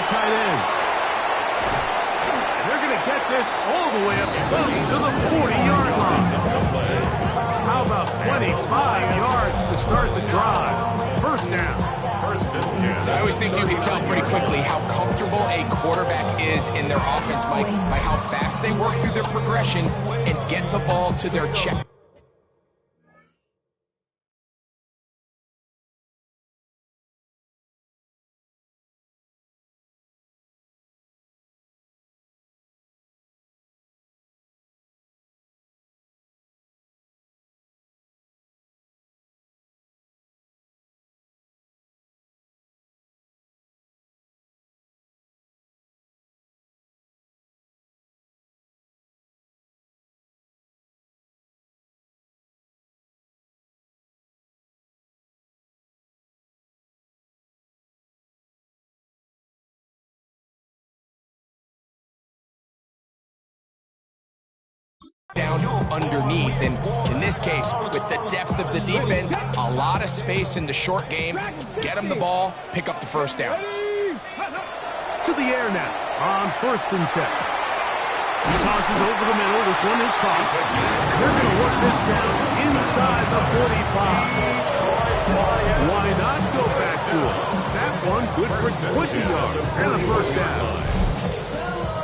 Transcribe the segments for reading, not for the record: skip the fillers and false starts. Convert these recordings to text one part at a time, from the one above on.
tight end. They're going to get this all the way up close to the 40-yard line. How about 25 yards to start the drive? First down. First and 10. I always think you can tell pretty quickly how comfortable a quarterback is in their offense, Mike, by how fast they work through their progression and get the ball to their check. Down underneath, and in this case, with the depth of the defense, a lot of space in the short game. Get them the ball, pick up the first down. To the air now on first and 10. He tosses over the middle. This one is caught. They're going to work this down inside the 45. Why not go back to him? That one good for 20 yards and a first down.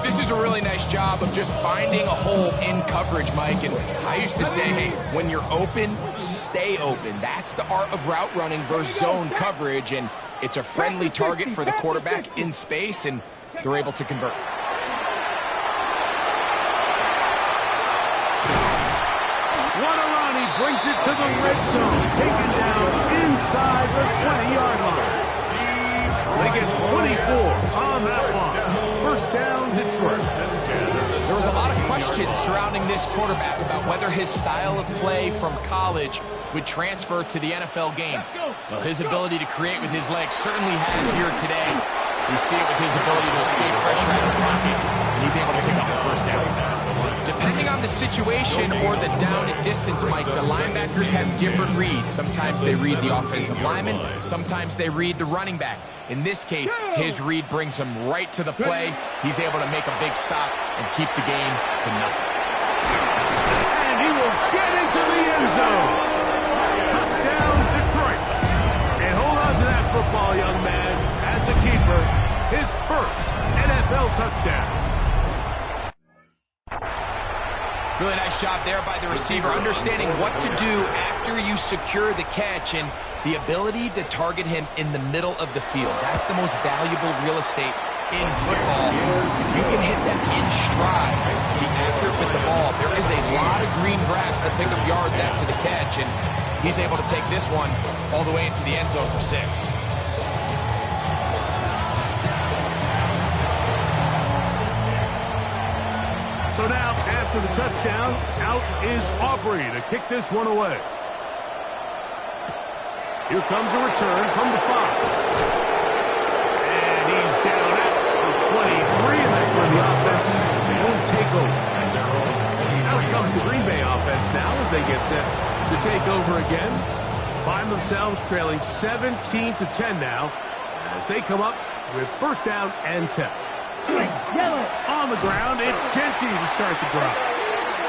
This is a really nice job of just finding a hole in coverage, Mike. And I used to say, hey, when you're open, stay open. That's the art of route running versus zone coverage. And it's a friendly target for the quarterback in space, and they're able to convert. What a run. He brings it to the red zone. Taken down inside the 20-yard line. They get 24 on that one. First down, Detroit. There was a lot of questions surrounding this quarterback about whether his style of play from college would transfer to the NFL game. Well, his ability to create with his legs certainly has here today. We see it with his ability to escape pressure out of the pocket, and he's able to pick up the first down. Depending on the situation or the down and distance, Mike, the linebackers have different reads. Sometimes they read the offensive lineman, sometimes they read the running back. In this case, his read brings him right to the play. He's able to make a big stop and keep the game to nothing. And he will get into the end zone. Touchdown, Detroit. And hold on to that football, young man. That's a keeper. His first NFL touchdown. Really nice job there by the receiver, understanding what to do after you secure the catch and the ability to target him in the middle of the field. That's the most valuable real estate in football. If you can hit them in stride, be accurate with the ball, there is a lot of green grass to pick up yards after the catch, and he's able to take this one all the way into the end zone for 6. So now, after the touchdown, out is Aubrey to kick this one away. Here comes a return from the 5. And he's down at the 23, and that's where the offense will take over. Out comes the Green Bay offense now as they get set to take over again. Find themselves trailing 17-10 now as they come up with first down and 10. On the ground, it's Genty to start the drive.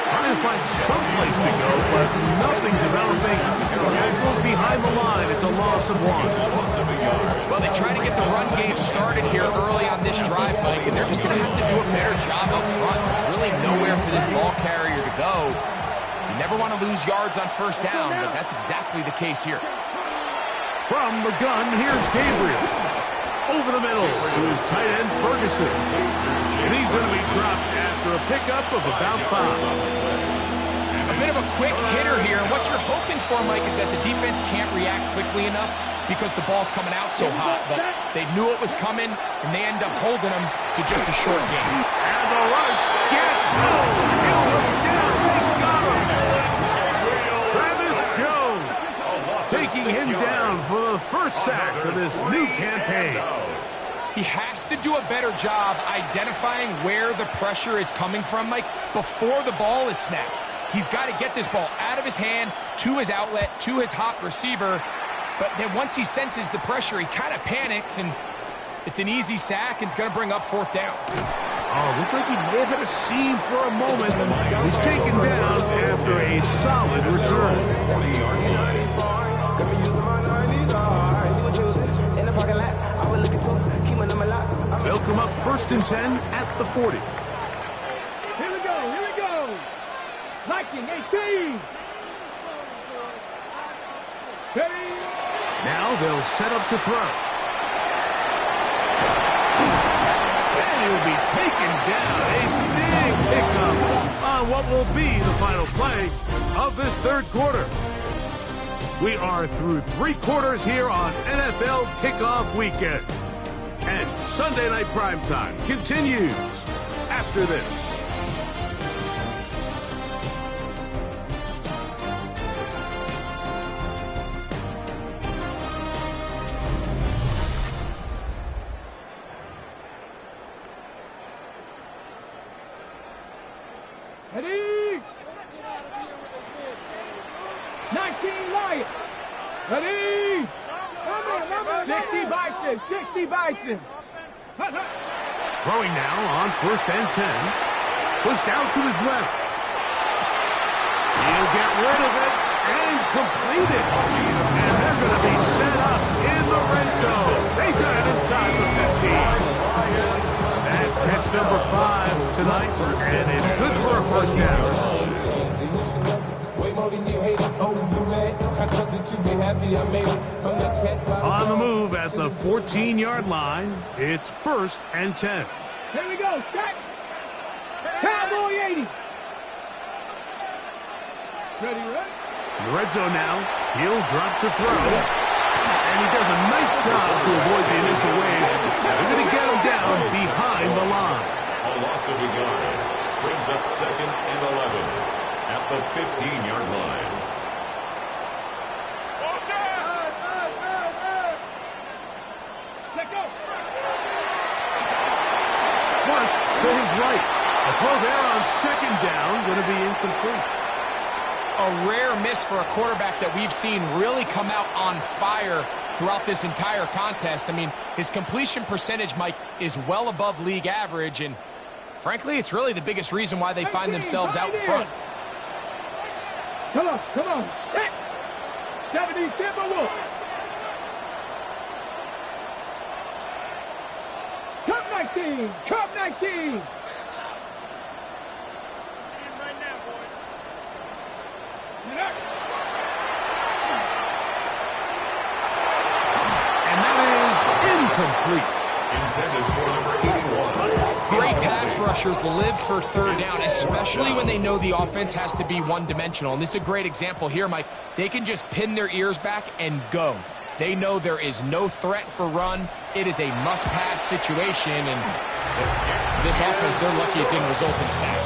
Trying to find some place to go, but nothing developing. Tackled behind the line. It's a loss of 1. Well, they try to get the run game started here early on this drive, Mike, and they're just going to have to do a better job up front. There's really nowhere for this ball carrier to go. You never want to lose yards on first down, but that's exactly the case here. From the gun, here's Gabriel. Over the middle to his tight end, Ferguson. And he's going to be dropped after a pickup of about 5. A bit of a quick hitter here. And what you're hoping for, Mike, is that the defense can't react quickly enough because the ball's coming out so hot. But they knew it was coming, and they end up holding him to just a short game. And the rush gets down. They got him. Travis Jones taking him down for the first sack of this new campaign. He has to do a better job identifying where the pressure is coming from, Mike, before the ball is snapped. He's got to get this ball out of his hand, to his outlet, to his hot receiver. But then once he senses the pressure, he kind of panics and It's an easy sack, and it's going to bring up fourth down. Oh, looks like he may have hit a seam for a moment. He's taken down after a solid return. They'll come up 1st and 10 at the 40. Here we go. Viking 18. Ready? Now they'll set up to throw. And he'll be taken down. A big pickup on what will be the final play of this third quarter. We are through 3 quarters here on NFL Kickoff Weekend. And Sunday Night Primetime continues after this. Ready? 19 Lions. Ready? 60 Bison. Throwing now on 1st and 10. Pushed out to his left. He'll get rid of it and complete it. And they're going to be set up in the red zone. They got it inside the 15. That's catch number 5 tonight, and it's good for a first down. On the move at the 14-yard line, it's 1st and 10. Here we go. Set. Cowboy 80. Ready? In the red zone now, he'll drop to throw. And he does a nice job to avoid the initial wave. They're going to get him down behind the line. A loss of a yard brings up 2nd and 11 at the 15-yard line. Flush to his right. A throw there on 2nd down, going to be incomplete. A rare miss for a quarterback that we've seen really come out on fire throughout this entire contest. I mean, his completion percentage, Mike, is well above league average, and frankly, it's really the biggest reason why they find themselves out in front. Come on. Set. 70 Timberwolves. Cup 19. And that is incomplete. Intended for number 81. Great pass rushers live for 3rd down, especially when they know the offense has to be one-dimensional. And this is a great example here, Mike. They can just pin their ears back and go. They know there is no threat for run. It is a must-pass situation, and for this offense, they're lucky it didn't result in a sack.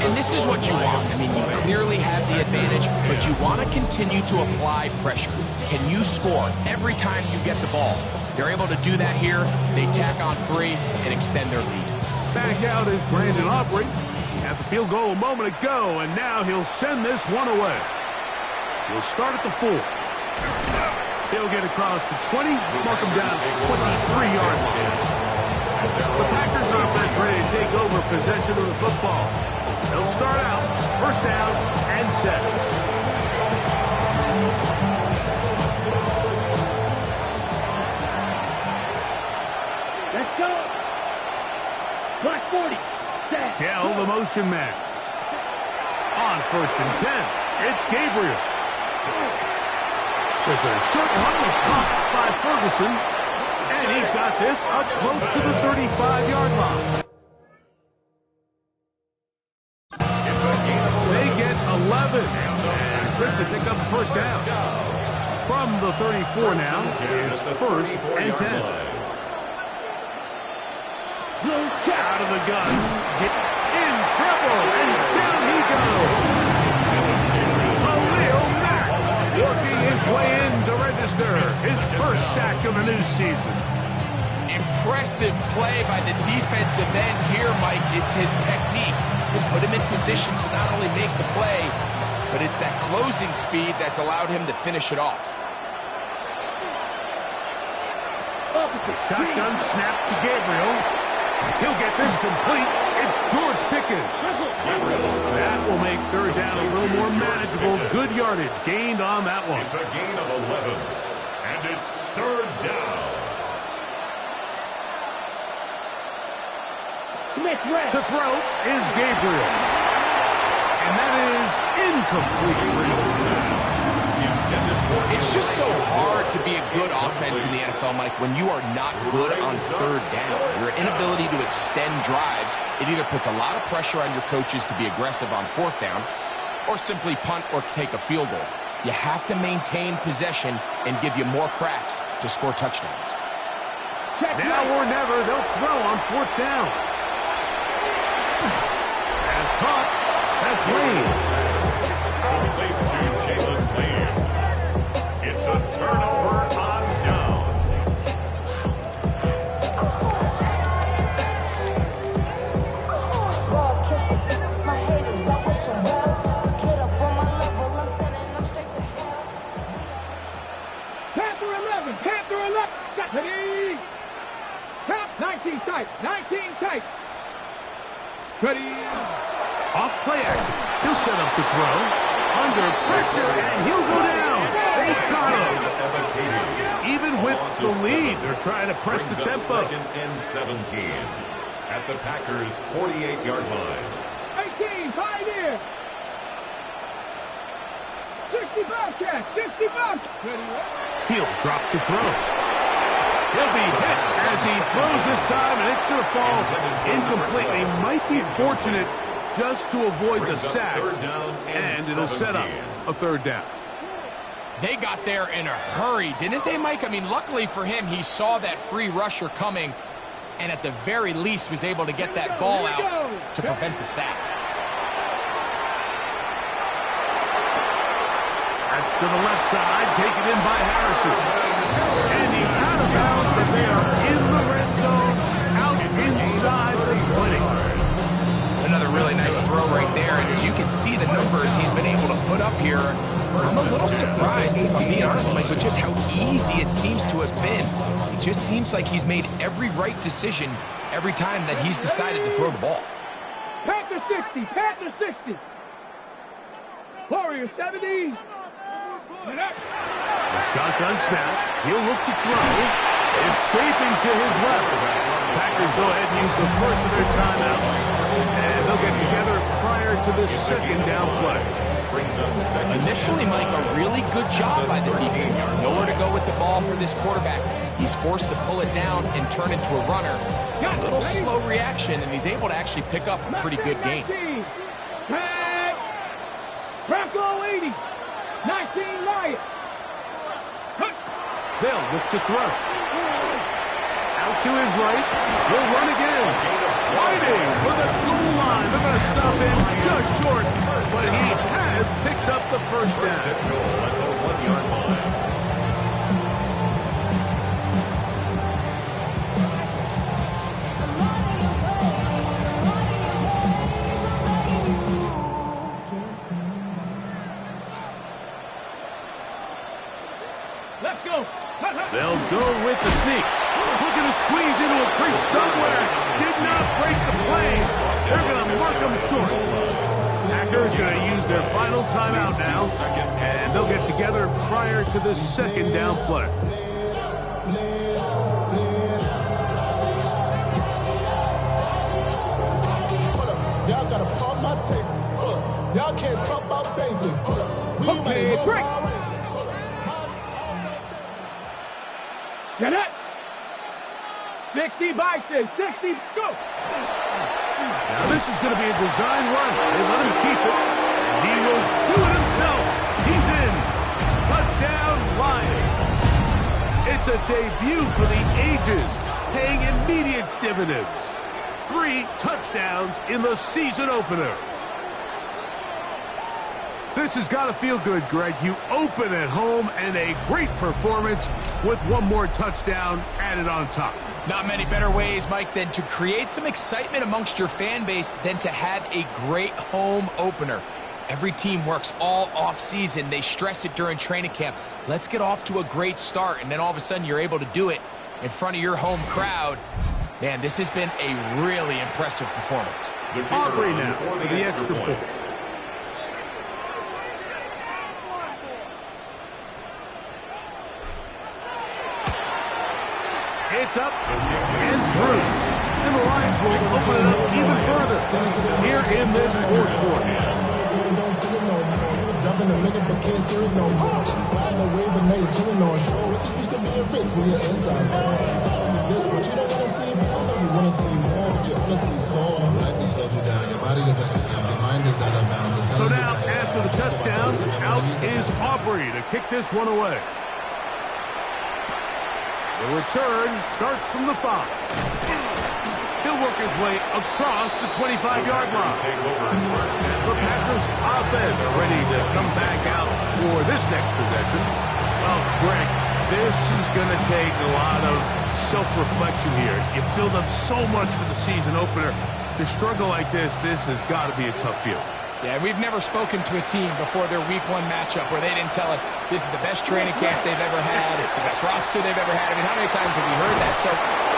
And this is what you want. I mean, you clearly have the advantage, but you want to continue to apply pressure. Can you score every time you get the ball? They're able to do that here. They tack on 3 and extend their lead. Back out is Brandon Aubrey. At the field goal a moment ago, and now he'll send this one away. He'll start at the 4. He'll get across the 20, mark him down 23-yard line. The Packers offense ready to take over possession of the football. They'll start out 1st down and 10. Let's go. Black 40. Set. Dell, the motion man. On 1st and 10, it's Gabriel. There's a short one that's caught by Ferguson. And he's got this up close to the 35-yard line. They get 11. And quick to pick up the 1st down. From the 34 now, it's 1st and 10. Out of the gun. Get in trouble. And down he goes. Khalil Mack working his way in to register his 1st sack of the new season. Impressive play by the defensive end here, Mike. It's his technique. They put him in position to not only make the play, but it's that closing speed that's allowed him to finish it off. opposite. Shotgun snap to Gabriel. He'll get this complete. It's George Pickens. That will make third down a little more manageable. Good yardage gained on that one. It's a gain of 11, and it's third down. To throw is Gabriel. And that is incomplete. It's just so hard to be a good offense in the NFL, Mike, when you are not good on third down. Your inability to extend drives, it either puts a lot of pressure on your coaches to be aggressive on fourth down or simply punt or take a field goal. You have to maintain possession and give you more cracks to score touchdowns. Now or never, they'll throw on fourth down. As caught, that's Lane. Complete to Jalen Lane. It's a turnover on down. Panther 11. Panther 11. Got it. Tap 19 tight. 19 tight. Ready. Off play action. He'll set up to throw. Under pressure, and he'll go down. They got him. Even with the lead, they're trying to press the tempo. Second and 17 at the Packers' 48-yard line. 18, pioneer. 65 catch, 65. He'll drop to throw. He'll be hit as he throws this time, and it's going to fall incomplete. They might be fortunate just to avoid the sack, and it'll set up a third down. They got there in a hurry, didn't they, Mike? I mean, luckily for him, he saw that free rusher coming, and at the very least was able to get that ball out to prevent the sack. That's to the left side, taken in by Harrison. And he's out of bounds, but they are in the red zone, out inside the 20. Another really nice throw right there, and as you can see the numbers he's been able to put up here, I'm a little surprised, if I'm being honest, Mike, with just how easy it seems to have been. It just seems like he's made every right decision every time that he's decided to throw the ball. Panther 60, Panther 60. Warrior 70. The shotgun snap. He'll look to throw. Escaping to his left. Packers go ahead and use the first of their timeouts. And they'll get together prior to the second down play. Initially, Mike, a really good job by the defense. Nowhere to go with the ball for this quarterback. He's forced to pull it down and turn into a runner. A little slow reaction, and he's able to actually pick up a pretty good gain. Bronco 80. 19 Lions. They'll look to throw. Out to his right. He'll run again. Winding for the goal line. They're going to stop him just short, but he has picked up the first down. Goal at the 1-yard line. Let's go. They'll go with the sneak. Looking to squeeze into a crease somewhere. Did not break the play. They're going to mark him short. Packers going to use their final timeout now, and they'll get together prior to the second down play. Y'all got to pump my taste. Y'all can't talk about basic. Okay, break. Get it. 60 Bison, 60, go. Now this is going to be a design run. They let him keep it, and he will do it himself. He's in. Touchdown, Lions. It's a debut for the ages, paying immediate dividends. 3 touchdowns in the season opener. This has got to feel good, Greg. You open at home, and a great performance with one more touchdown added on top. Not many better ways, Mike, than to create some excitement amongst your fan base than to have a great home opener. Every team works all off-season. They stress it during training camp. Let's get off to a great start, and then all of a sudden you're able to do it in front of your home crowd. Man, this has been a really impressive performance. Aubrey now for the extra point. It's up and through. And the Lions will open it up even further here in this fourth quarter. Jumping a minute, but can't steer it no more. Riding a wave and they chilling on shore. What you used to be a rich when you're inside. This what you don't want to see more. You want to see more, but you honestly saw. Life just slows you down. Your body gets out of down. Your mind is out of bounds. So now, after the touchdown, out is Aubrey to kick this one away. The return starts from the 5. He'll work his way across the 25-yard line. The Packers offense ready to come back out for this next possession. Well, Greg, this is going to take a lot of self-reflection here. You build up so much for the season opener. To struggle like this has got to be a tough field. Yeah, we've never spoken to a team before their week 1 matchup where they didn't tell us this is the best training camp they've ever had, it's the best roster they've ever had. I mean, how many times have we heard that? So,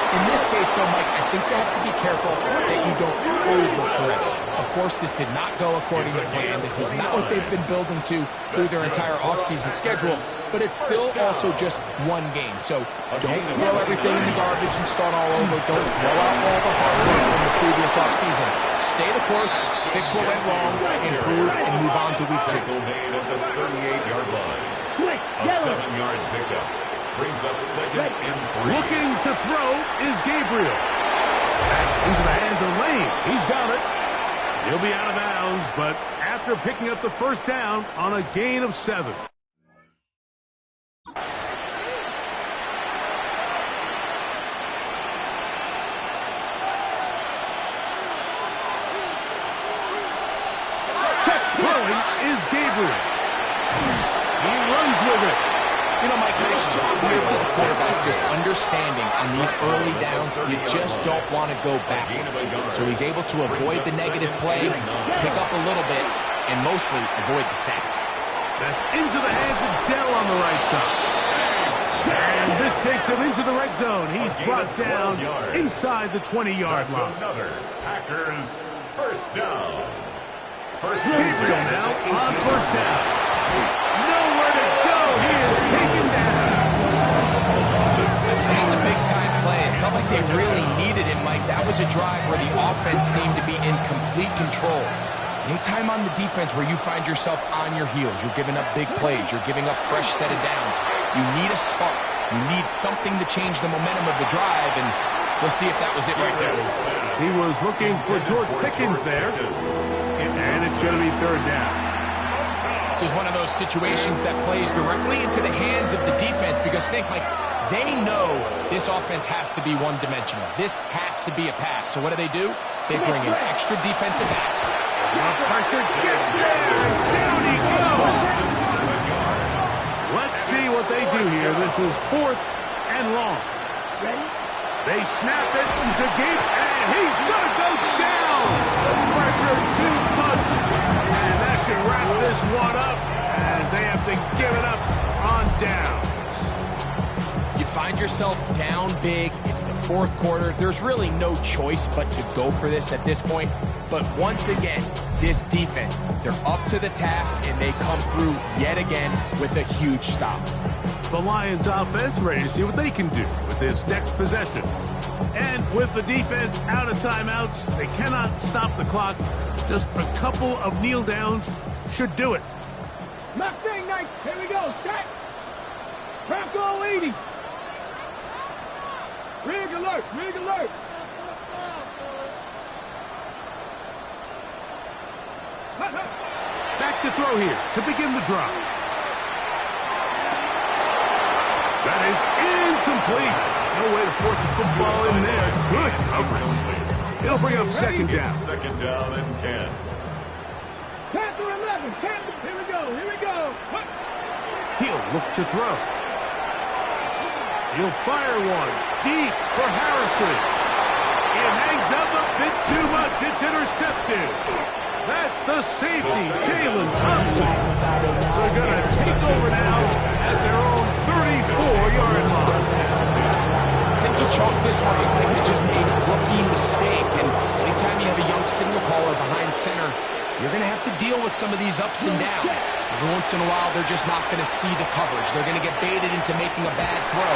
in this case, though, Mike, I think you have to be careful that you don't overcorrect. Of course, this did not go according to plan. This is not what they've been building to through their entire offseason schedule, but it's still also just one game. So, don't throw everything in the garbage and start all over. Don't throw out all the hard work from the previous offseason. Stay the course, fix what went wrong, improve, and move on to week 2. Made at the 38-yard line. A 7-yard pickup brings up 2nd and 3. Looking to throw is Gabriel. That's into the hands of Lane. He's got it. He'll be out of bounds, but after picking up the first down on a gain of 7. Throwing is Gabriel. He runs with it. You know, Mike, nice job here by the quarterback, just understanding on these early downs, you just don't want to go backwards. So he's able to avoid the negative play, pick up a little bit, and mostly avoid the sack. That's into the hands of Dell on the right side. And this takes him into the red zone. He's brought down inside the 20-yard line. Another Packers first down. Gabriel now on first down. Nowhere to go. He is taken down. It's a big-time play. It felt like they really needed it, Mike. That was a drive where the offense seemed to be in complete control. Anytime on the defense where you find yourself on your heels, you're giving up big plays, you're giving up fresh set of downs, you need a spark. You need something to change the momentum of the drive, and we'll see if that was it right there. He was looking for George Pickens there, and it's going to be third down. This is one of those situations that plays directly into the hands of the defense because think, Mike, they know this offense has to be one-dimensional. This has to be a pass. So what do? They bring in extra defensive backs. Pressure gets there, and down he goes. Let's see what they do here. This is 4th and long. They snap it into Gabe, and he's going to go down. The pressure too much, and that should wrap this one up as they have to give it up on downs. You find yourself down big. It's the 4th quarter. There's really no choice but to go for this at this point. But once again, this defense, they're up to the task, and they come through yet again with a huge stop. The Lions offense ready to see what they can do with this next possession. And with the defense out of timeouts, they cannot stop the clock. Just a couple of kneel downs should do it. Mustang Knights, here we go, set. Bronco 80. Rig alert, rig alert. Back to throw here to begin the drive. That is incomplete. No way to force the football in there. Good coverage. It'll bring up second down. Second down and 10. Panther 11, Panther, here we go, here we go. He'll look to throw. He'll fire one deep for Harrison. It hangs up a bit too much. It's intercepted. That's the safety, Jalen Thompson. They're going to take over now at their own 34-yard line. chalk this one up to just a rookie mistake. And anytime you have a young signal caller behind center, you're going to have to deal with some of these ups and downs. Every once in a while, they're just not going to see the coverage. They're going to get baited into making a bad throw.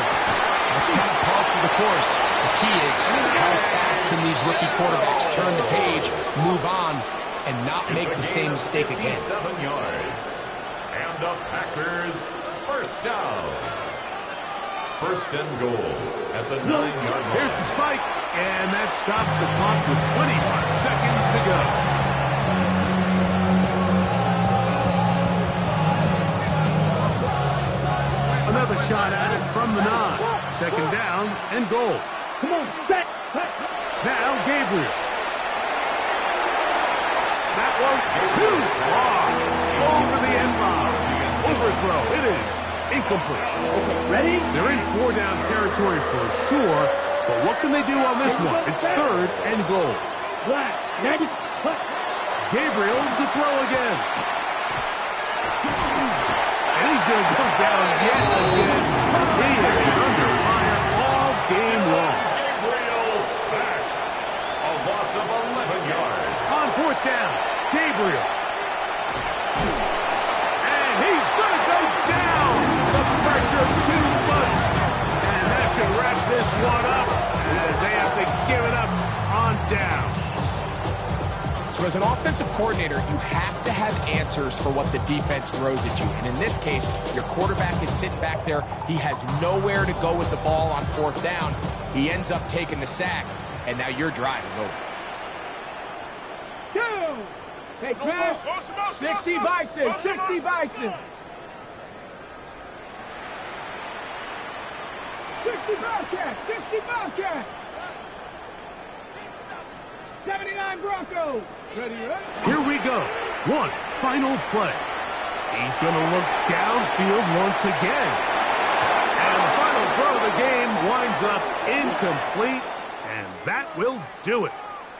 That's kind of par for the course. The key is how fast can these rookie quarterbacks turn the page, move on, and not make the same mistake again. 7 yards. And the Packers first down. First and goal at the 9-yard line. Here's the spike, and that stops the clock with 25 seconds to go. Another shot at it from the 9. Second down and goal. Come on, set. Now Gabriel. That one too far. Over the end line. Overthrow. It is incomplete. Okay, ready? They're in 4-down territory for sure, but what can they do on this one? It's third and goal. Black. Ready? Gabriel to throw again. And he's going to go down yet again. He has been under fire all game long. Gabriel sacked. A loss of 11 yards. On 4th down, Gabriel. And he's going to go down. The pressure too much. And that should wrap this one up as they have to give it up on down. So as an offensive coordinator, you have to have answers for what the defense throws at you. And in this case, your quarterback is sitting back there. He has nowhere to go with the ball on 4th down. He ends up taking the sack, and now your drive is over. 2. Take pass. 60 Bison. 60 Bison. 60 Bobcat. 60 Bobcat. 79 Broncos. Ready? Here we go. One final play. He's going to look downfield once again. And the final throw of the game winds up incomplete, and that will do it.